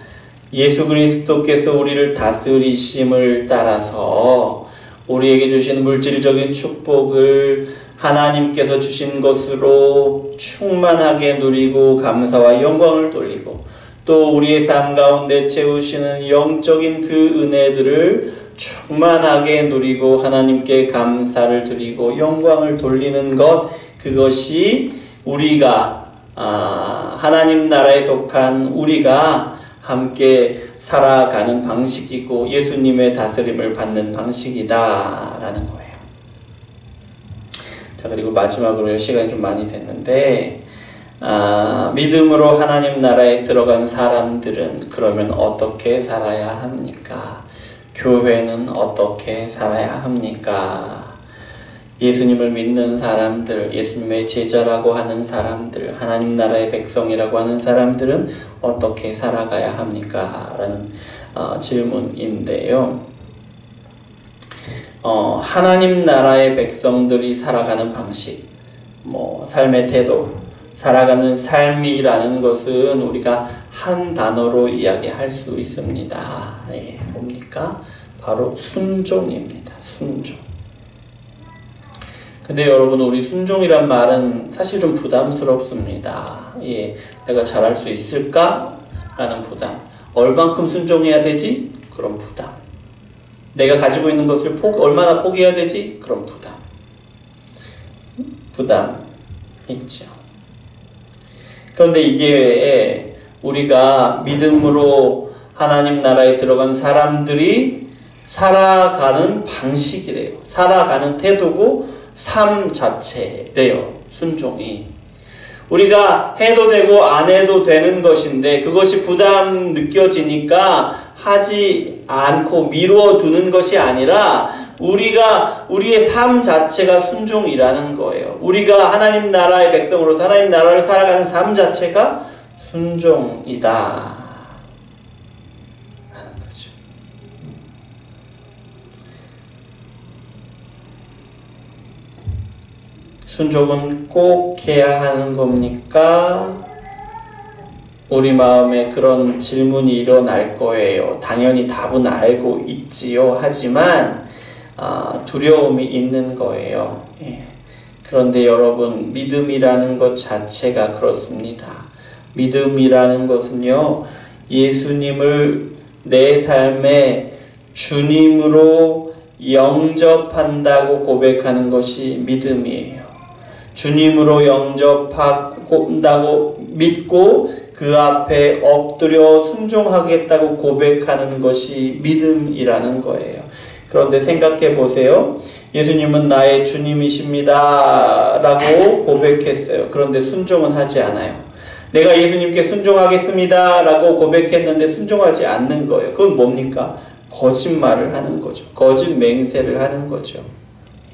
예수 그리스도께서 우리를 다스리심을 따라서 우리에게 주신 물질적인 축복을 하나님께서 주신 것으로 충만하게 누리고 감사와 영광을 돌리고 또 우리의 삶 가운데 채우시는 영적인 그 은혜들을 충만하게 누리고 하나님께 감사를 드리고 영광을 돌리는 것, 그것이 우리가 하나님 나라에 속한 우리가 함께 살아가는 방식이고 예수님의 다스림을 받는 방식이다라는 거예요. 자, 그리고 마지막으로 시간이 좀 많이 됐는데 믿음으로 하나님 나라에 들어간 사람들은 그러면 어떻게 살아야 합니까? 교회는 어떻게 살아야 합니까? 예수님을 믿는 사람들, 예수님의 제자라고 하는 사람들, 하나님 나라의 백성이라고 하는 사람들은 어떻게 살아가야 합니까? 라는 질문인데요. 하나님 나라의 백성들이 살아가는 방식, 삶의 태도, 살아가는 삶이라는 것은 우리가 한 단어로 이야기할 수 있습니다. 예, 뭡니까? 바로 순종입니다. 순종. 근데 여러분, 우리 순종이란 말은 사실 좀 부담스럽습니다. 예, 내가 잘할 수 있을까? 라는 부담. 얼만큼 순종해야 되지? 그런 부담. 내가 가지고 있는 것을 얼마나 포기해야 되지? 그런 부담. 부담 있죠. 그런데 이게 우리가 믿음으로 하나님 나라에 들어간 사람들이 살아가는 방식이래요. 살아가는 태도고 삶 자체래요. 순종이. 우리가 해도 되고 안 해도 되는 것인데 그것이 부담 느껴지니까 하지 않고 미루어 두는 것이 아니라 우리의 삶 자체가 순종이라는 거예요. 우리가 하나님 나라의 백성으로서 하나님 나라를 살아가는 삶 자체가 순종이다 라는 거죠. 순종은 꼭 해야 하는 겁니까? 우리 마음에 그런 질문이 일어날 거예요. 당연히 답은 알고 있지요. 하지만 두려움이 있는 거예요. 예. 그런데 여러분, 믿음이라는 것 자체가 그렇습니다. 믿음이라는 것은요, 예수님을 내 삶에 주님으로 영접한다고 고백하는 것이 믿음이에요. 주님으로 영접한다고 믿고 그 앞에 엎드려 순종하겠다고 고백하는 것이 믿음이라는 거예요. 그런데 생각해 보세요. 예수님은 나의 주님이십니다 라고 고백했어요. 그런데 순종은 하지 않아요. 내가 예수님께 순종하겠습니다 라고 고백했는데 순종하지 않는 거예요. 그건 뭡니까? 거짓말을 하는 거죠. 거짓 맹세를 하는 거죠.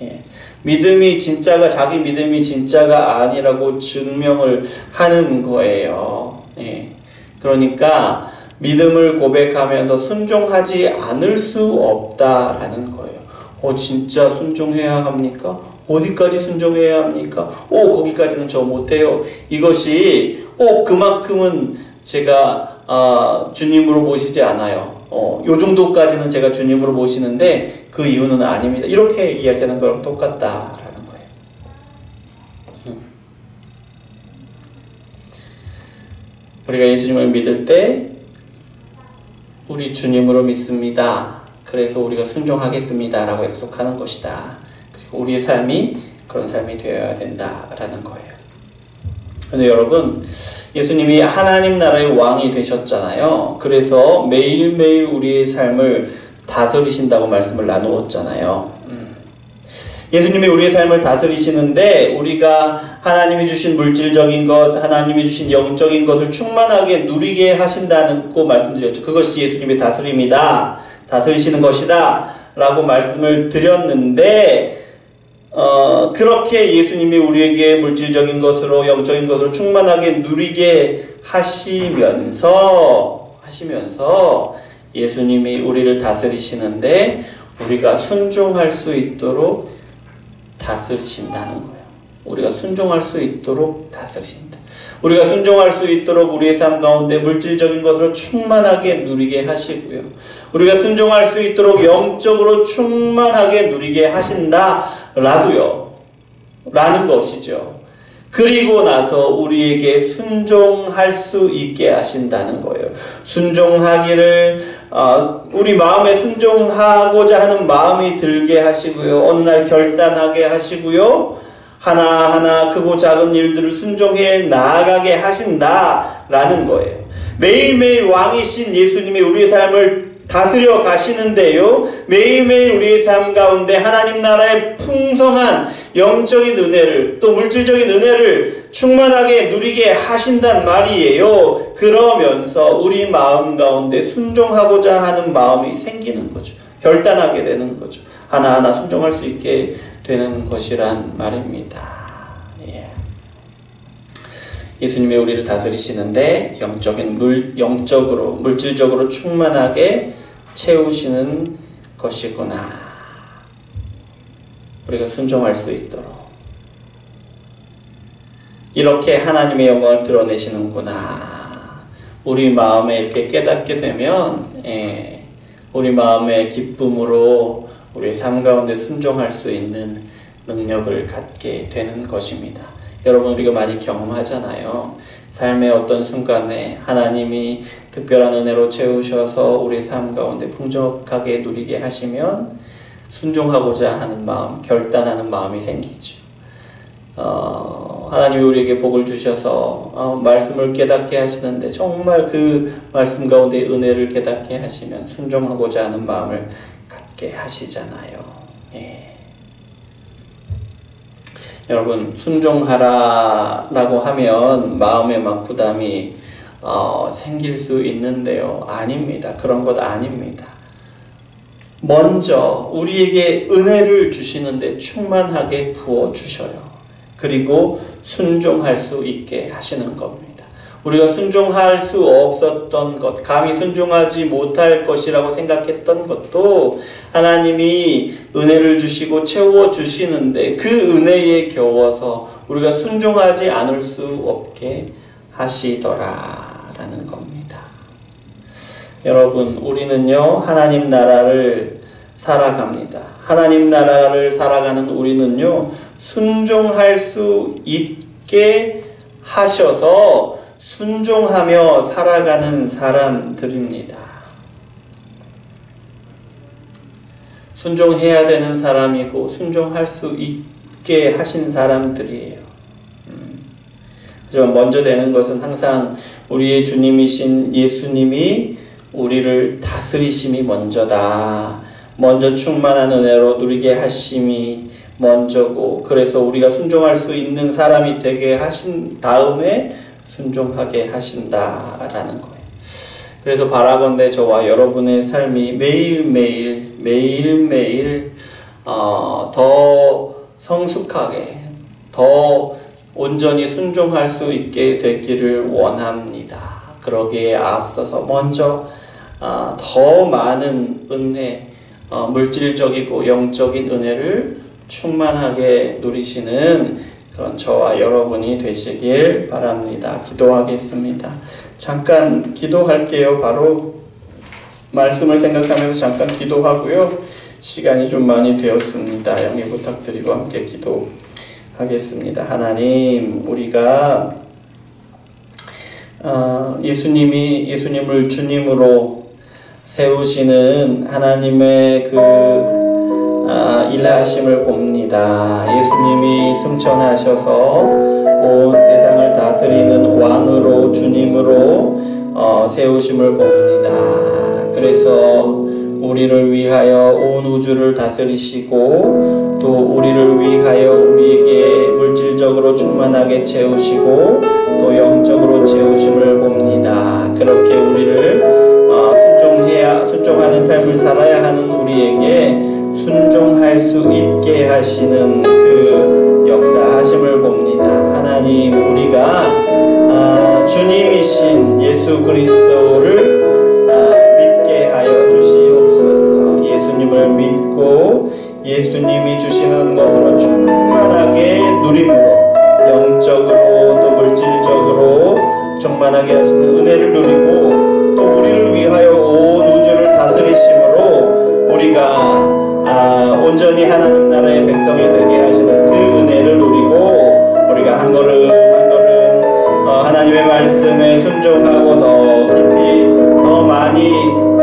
예. 믿음이 진짜가, 자기 믿음이 진짜가 아니라고 증명을 하는 거예요. 예. 그러니까 믿음을 고백하면서 순종하지 않을 수 없다라는 거예요. 진짜 순종해야 합니까? 어디까지 순종해야 합니까? 거기까지는 저 못해요. 이것이 그만큼은 제가 주님으로 모시지 않아요. 요 정도까지는 제가 주님으로 모시는데 그 이유는 아닙니다. 이렇게 이야기하는 거랑 똑같다라는 거예요. 우리가 예수님을 믿을 때 우리 주님으로 믿습니다. 그래서 우리가 순종하겠습니다 라고 약속하는 것이다. 그리고 우리의 삶이 그런 삶이 되어야 된다라는 거예요. 근데 여러분, 예수님이 하나님 나라의 왕이 되셨잖아요. 그래서 매일매일 우리의 삶을 다스리신다고 말씀을 나누었잖아요. 예수님이 우리의 삶을 다스리시는데 우리가 하나님이 주신 물질적인 것, 하나님이 주신 영적인 것을 충만하게 누리게 하신다고 말씀드렸죠. 그것이 예수님의 다스림이다, 다스리시는 것이다 라고 말씀을 드렸는데 그렇게 예수님이 우리에게 물질적인 것으로 영적인 것으로 충만하게 누리게 하시면서 예수님이 우리를 다스리시는데 우리가 순종할 수 있도록 다스리신다는 거예요. 우리가 순종할 수 있도록 다스리신다. 우리가 순종할 수 있도록 우리의 삶 가운데 물질적인 것으로 충만하게 누리게 하시고요. 우리가 순종할 수 있도록 영적으로 충만하게 누리게 하신다라고요. 라는 것이죠. 그리고 나서 우리에게 순종할 수 있게 하신다는 거예요. 순종하기를 우리 마음에 순종하고자 하는 마음이 들게 하시고요. 어느 날 결단하게 하시고요. 하나하나 크고 작은 일들을 순종해 나아가게 하신다라는 거예요. 매일매일 왕이신 예수님이 우리의 삶을 다스려 가시는데요. 매일매일 우리의 삶 가운데 하나님 나라의 풍성한 영적인 은혜를, 또 물질적인 은혜를 충만하게 누리게 하신단 말이에요. 그러면서 우리 마음 가운데 순종하고자 하는 마음이 생기는 거죠. 결단하게 되는 거죠. 하나하나 순종할 수 있게 되는 것이란 말입니다. 예. 예수님이 우리를 다스리시는데 영적으로, 물질적으로 충만하게 채우시는 것이구나. 우리가 순종할 수 있도록 이렇게 하나님의 영광을 드러내시는구나. 우리 마음에 이렇게 깨닫게 되면 우리 마음의 기쁨으로 우리의 삶 가운데 순종할 수 있는 능력을 갖게 되는 것입니다. 여러분, 우리가 많이 경험하잖아요. 삶의 어떤 순간에 하나님이 특별한 은혜로 채우셔서 우리 삶 가운데 풍족하게 누리게 하시면 순종하고자 하는 마음, 결단하는 마음이 생기죠. 하나님이 우리에게 복을 주셔서 말씀을 깨닫게 하시는데 정말 그 말씀 가운데 은혜를 깨닫게 하시면 순종하고자 하는 마음을 갖게 하시잖아요. 예. 여러분, 순종하라 라고 하면 마음에 막 부담이 생길 수 있는데요. 아닙니다. 그런 것 아닙니다. 먼저 우리에게 은혜를 주시는데 충만하게 부어주셔요. 그리고 순종할 수 있게 하시는 겁니다. 우리가 순종할 수 없었던 것, 감히 순종하지 못할 것이라고 생각했던 것도 하나님이 은혜를 주시고 채워주시는데 그 은혜에 겨워서 우리가 순종하지 않을 수 없게 하시더라라는 겁니다. 여러분, 우리는요, 하나님 나라를 살아갑니다. 하나님 나라를 살아가는 우리는요, 순종할 수 있게 하셔서 순종하며 살아가는 사람들입니다. 순종해야 되는 사람이고 순종할 수 있게 하신 사람들이에요. 하지만 먼저 되는 것은 항상 우리의 주님이신 예수님이 우리를 다스리심이 먼저다. 먼저 충만한 은혜로 누리게 하심이 먼저고, 그래서 우리가 순종할 수 있는 사람이 되게 하신 다음에 순종하게 하신다라는 거예요. 그래서 바라건대 저와 여러분의 삶이 매일매일 더 성숙하게, 더 온전히 순종할 수 있게 되기를 원합니다. 그러기에 앞서서 먼저 더 많은 은혜, 물질적이고 영적인 은혜를 충만하게 누리시는 그런 저와 여러분이 되시길 바랍니다. 기도하겠습니다. 잠깐 기도할게요. 바로 말씀을 생각하면서 잠깐 기도하고요. 시간이 좀 많이 되었습니다. 양해 부탁드리고 함께 기도하겠습니다. 하나님, 우리가 예수님을 주님으로 세우시는 하나님의 일하심을 봅니다. 예수님이 승천하셔서 온 세상을 다스리는 왕으로, 주님으로 세우심을 봅니다. 그래서 우리를 위하여 온 우주를 다스리시고 또 우리를 위하여 우리에게 물질적으로 충만하게 채우시고 또 영적으로 채우심을 봅니다. 그렇게 우리를 순종하는 삶을 살아야 하는 우리에게 순종할 수 있게 하시는 그 역사하심을 봅니다. 하나님, 우리가 주님이신 예수 그리스도를 믿게 하여 주시옵소서. 예수님을 믿고 예수님이 주시는 것으로 충만하게 누림으로, 영적으로 또 물질적으로 충만하게 하시는 은혜를 누리고 또 우리를 위하여 온 우주를 다스리심으로 우리가 온전히 하나님 나라의 백성이 되게 하시는 그 은혜를 누리고 우리가 한 걸음 한 걸음 하나님의 말씀에 순종하고 더 깊이 더 많이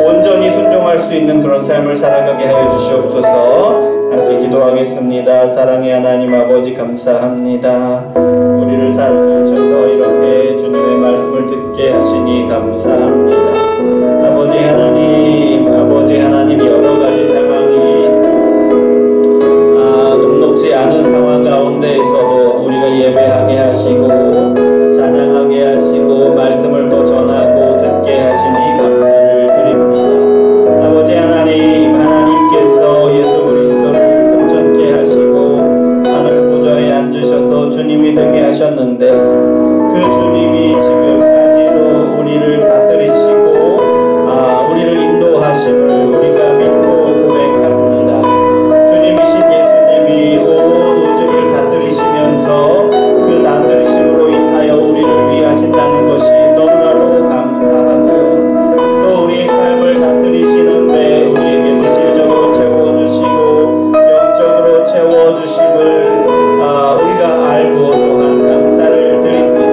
온전히 순종할 수 있는 그런 삶을 살아가게 하여 주시옵소서. 함께 기도하겠습니다. 사랑의 하나님 아버지, 감사합니다. 우리를 사랑하셔서 이렇게 주님의 말씀을 듣게 하시니 감사합니다. 아버지 하나님, 여러 가지 상황이 녹록지 않은 상황 가운데에서도 우리가 예배하게 하시고 찬양하게 하시고 말씀을 또 전하고 듣게 하시니 감사를 드립니다. 아버지 하나님께서 예수 그리스도를 승천케 하시고 하늘 보좌에 앉으셔서 주님이 되게 하셨는데 그 주님이 지금까지도 우리를 다스리시고 우리를 인도하심을 우리가 믿고 고백합니다. 주님이신 예수님이 온 우주를 다스리시면서 그 다스리심으로 인하여 우리를 위하신다는 것이 너무나도 감사하고요. 또 우리의 삶을 다스리시는데 우리에게 물질적으로 채워주시고 영적으로 채워주심을 우리가 알고 또한 감사를 드립니다.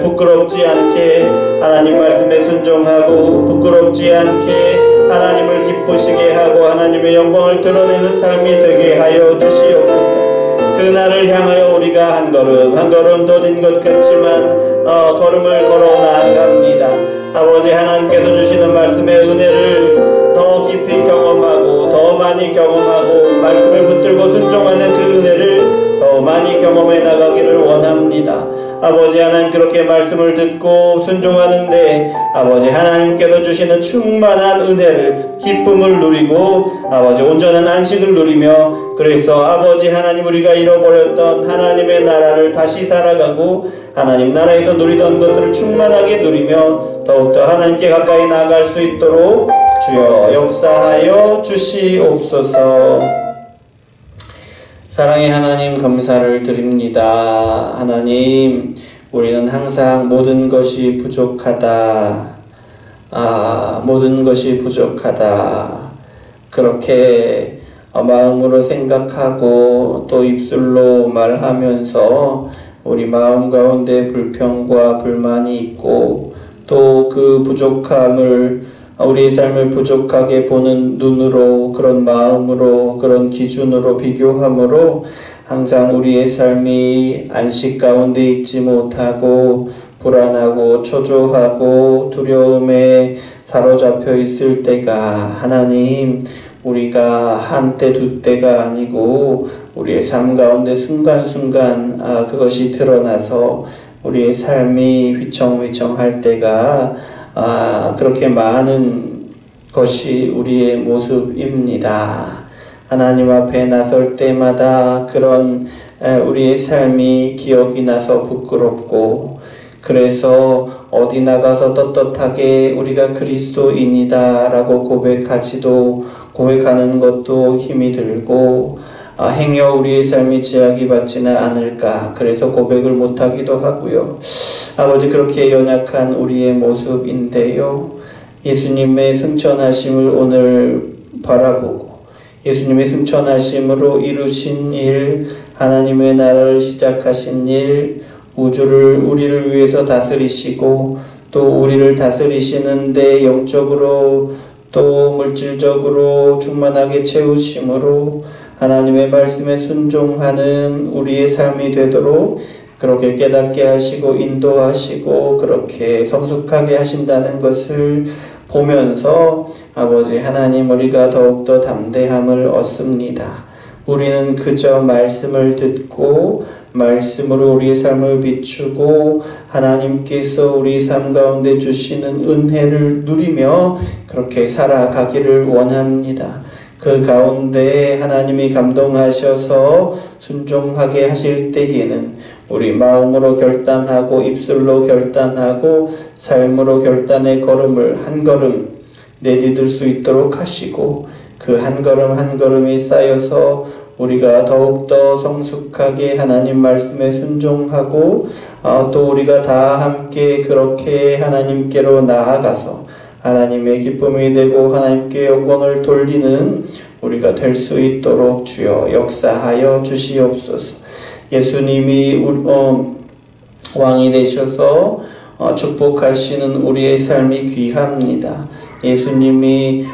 부끄럽지 않게 하나님 말씀에 순종하고 부끄럽지 않게 하나님을 기쁘시게 하고 하나님의 영광을 드러내는 삶이 되게 하여 주시옵소서. 그날을 향하여 우리가 한 걸음 더딘 것 같지만 걸음을 걸어 나아갑니다. 아버지 하나님께서 주시는 말씀의 은혜를 더 깊이 경험하고 더 많이 경험하고 말씀을 붙들고 순종하는 그 은혜를 더 많이 경험해 나가기를 원합니다. 아버지 하나님 그렇게 말씀을 듣고 순종하는데 아버지 하나님께서 주시는 충만한 은혜를 기쁨을 누리고 아버지 온전한 안식을 누리며 그래서 아버지 하나님 우리가 잃어버렸던 하나님의 나라를 다시 살아가고 하나님 나라에서 누리던 것들을 충만하게 누리며 더욱더 하나님께 가까이 나아갈 수 있도록 주여 역사하여 주시옵소서. 사랑의 하나님 감사를 드립니다. 하나님 우리는 항상 모든 것이 부족하다. 모든 것이 부족하다. 그렇게 마음으로 생각하고 또 입술로 말하면서 우리 마음 가운데 불평과 불만이 있고 또 그 부족함을 우리의 삶을 부족하게 보는 눈으로 그런 마음으로 그런 기준으로 비교함으로 항상 우리의 삶이 안식 가운데 있지 못하고 불안하고 초조하고 두려움에 사로잡혀 있을 때가 하나님 우리가 한때 두때가 아니고 우리의 삶 가운데 순간순간 그것이 드러나서 우리의 삶이 휘청휘청할 때가 그렇게 많은 것이 우리의 모습입니다. 하나님 앞에 나설 때마다 그런 우리의 삶이 기억이 나서 부끄럽고 그래서 어디 나가서 떳떳하게 우리가 그리스도인이다 라고 고백하는 것도 힘이 들고 행여 우리의 삶이 제약이 받지는 않을까 그래서 고백을 못하기도 하고요. 아버지 그렇게 연약한 우리의 모습인데요. 예수님의 승천하심을 오늘 바라보고 예수님의 승천하심으로 이루신 일 하나님의 나라를 시작하신 일 우리를 위해서 다스리시고 또 우리를 다스리시는데 영적으로 또 물질적으로 충만하게 채우심으로 하나님의 말씀에 순종하는 우리의 삶이 되도록 그렇게 깨닫게 하시고 인도하시고 그렇게 성숙하게 하신다는 것을 보면서 아버지 하나님 우리가 더욱더 담대함을 얻습니다. 우리는 그저 말씀을 듣고 말씀으로 우리의 삶을 비추고 하나님께서 우리 삶 가운데 주시는 은혜를 누리며 그렇게 살아가기를 원합니다. 그 가운데 하나님이 감동하셔서 순종하게 하실 때에는 우리 마음으로 결단하고 입술로 결단하고 삶으로 결단의 걸음을 한 걸음 내디딜 수 있도록 하시고 그 한 걸음 한 걸음이 쌓여서 우리가 더욱더 성숙하게 하나님 말씀에 순종하고 또 우리가 다 함께 그렇게 하나님께로 나아가서 하나님의 기쁨이 되고 하나님께 영광을 돌리는 우리가 될 수 있도록 주여 역사하여 주시옵소서. 예수님이 왕이 되셔서 축복하시는 우리의 삶이 귀합니다. 예수님이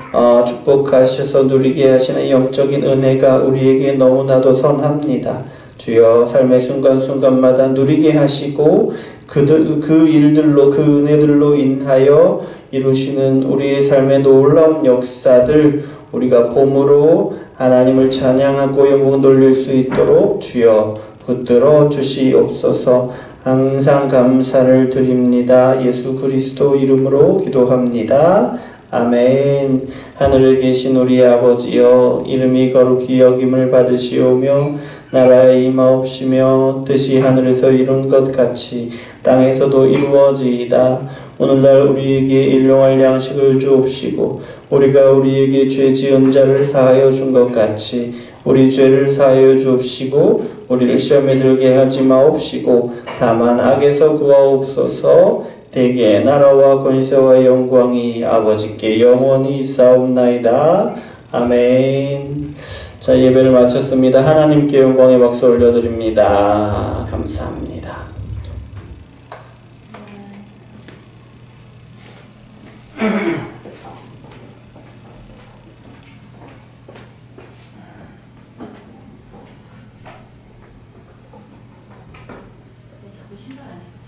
축복하셔서 누리게 하시는 영적인 은혜가 우리에게 너무나도 선합니다. 주여 삶의 순간순간마다 누리게 하시고 그 일들로 그 은혜들로 인하여 이루시는 우리의 삶의 놀라운 역사들 우리가 봄으로 하나님을 찬양하고 영광 돌릴 수 있도록 주여 붙들어 주시옵소서. 항상 감사를 드립니다. 예수 그리스도 이름으로 기도합니다. 아멘. 하늘에 계신 우리 아버지여 이름이 거룩히 여김을 받으시오며 나라에 임하옵시며 뜻이 하늘에서 이룬 것 같이 땅에서도 이루어지이다. 오늘날 우리에게 일용할 양식을 주옵시고 우리가 우리에게 죄 지은 자를 사하여 준 것 같이 우리 죄를 사하여 주옵시고 우리를 시험에 들게 하지 마옵시고 다만 악에서 구하옵소서. 대개 나라와 권세와 영광이 아버지께 영원히 있사옵나이다. 아멘. 자, 예배를 마쳤습니다. 하나님께 영광의 박수 올려드립니다. 감사합니다. 신발 안 신고